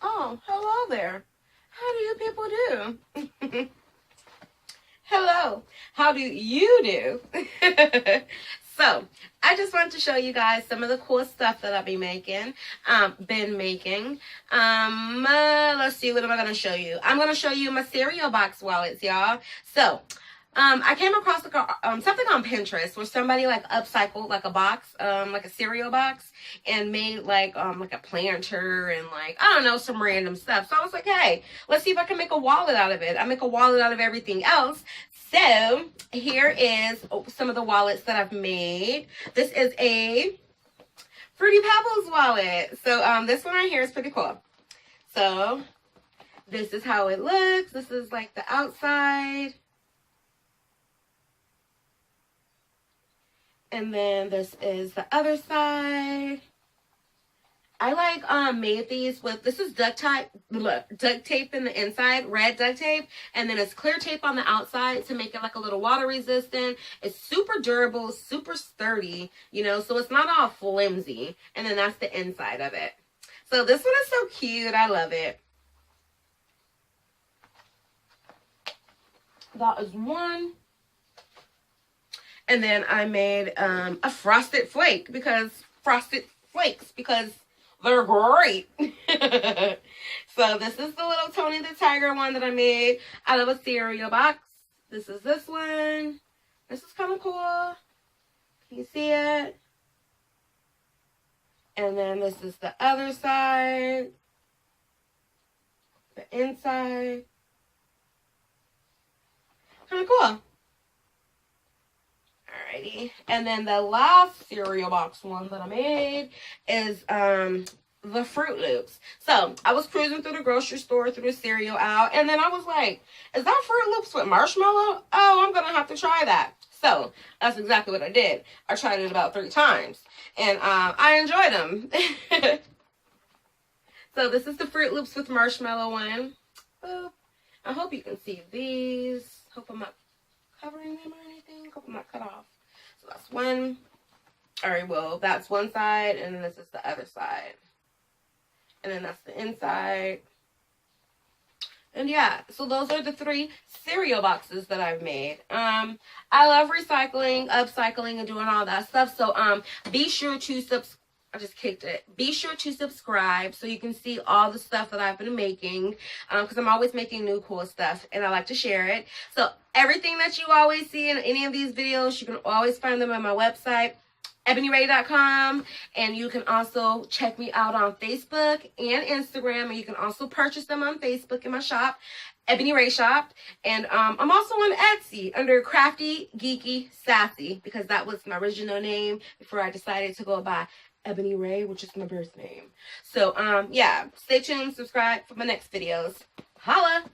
Oh, hello there. How do you people do? Hello. How do you do? So, I just wanted to show you guys some of the cool stuff that I've been making. Let's see, what am I going to show you? I'm going to show you my cereal box wallets, y'all. So, I came across something on Pinterest where somebody like upcycled like a box, like a cereal box, and made like a planter and like, I don't know, some random stuff. So I was like, hey, let's see if I can make a wallet out of it. I make a wallet out of everything else. So here is some of the wallets that I've made. This is a Fruity Pebbles wallet. So this one right here is pretty cool. So this is how it looks. This is like the outside. And then this is the other side. I like made these with, this is duct tape in the inside, red duct tape, and then it's clear tape on the outside to make it like a little water resistant. It's super durable, super sturdy, you know, so it's not all flimsy. And then that's the inside of it. So this one is so cute. I love it. That is one. And then I made a Frosted Flakes because they're great. So this is the little Tony the Tiger one that I made out of a cereal box. This is this one. This is kind of cool. Can you see it? And then this is the other side. The inside. Kind of cool. Alrighty, and then the last cereal box one that I made is the Fruit Loops. So I was cruising through the grocery store, through the cereal aisle, and then I was like, is that Fruit Loops with marshmallow? Oh, I'm gonna have to try that. So that's exactly what I did. I tried it about 3 times, and I enjoyed them. So this is the Fruit Loops with marshmallow one. Boop. I hope you can see these. Hope I'm not covering them or anything. Hope I'm not cut off. So that's one. Alright, well, that's one side, and then this is the other side. And then that's the inside. And yeah, so those are the 3 cereal boxes that I've made. I love recycling, upcycling, and doing all that stuff. So be sure to I just kicked it. Be sure to subscribe so you can see all the stuff that I've been making, because I'm always making new cool stuff and I like to share it. So everything that you always see in any of these videos, you can always find them on my website, ebonyrae.com, and you can also check me out on Facebook and Instagram, and you can also purchase them on Facebook in my shop, Ebony Rae Shop. And I'm also on Etsy under Crafty Geeky Sassy, because that was my original name before I decided to go by Ebony Rae, which is my birth name. So yeah, stay tuned, subscribe for my next videos. Holla!